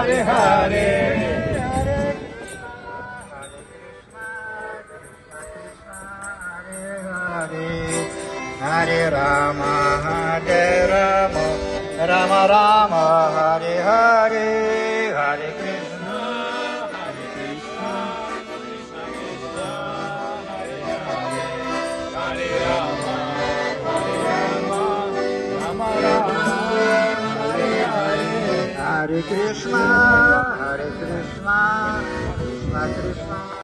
Hare Hare. Hare Rama, Hare Rama, Rama Rama, Hare Hare, Hare Krishna, Hare Krishna, Krishna Krishna, Hare Hare, Hare Rama, Hare Rama, Rama Rama, Hare Hare, Hare Krishna, Krishna Krishna.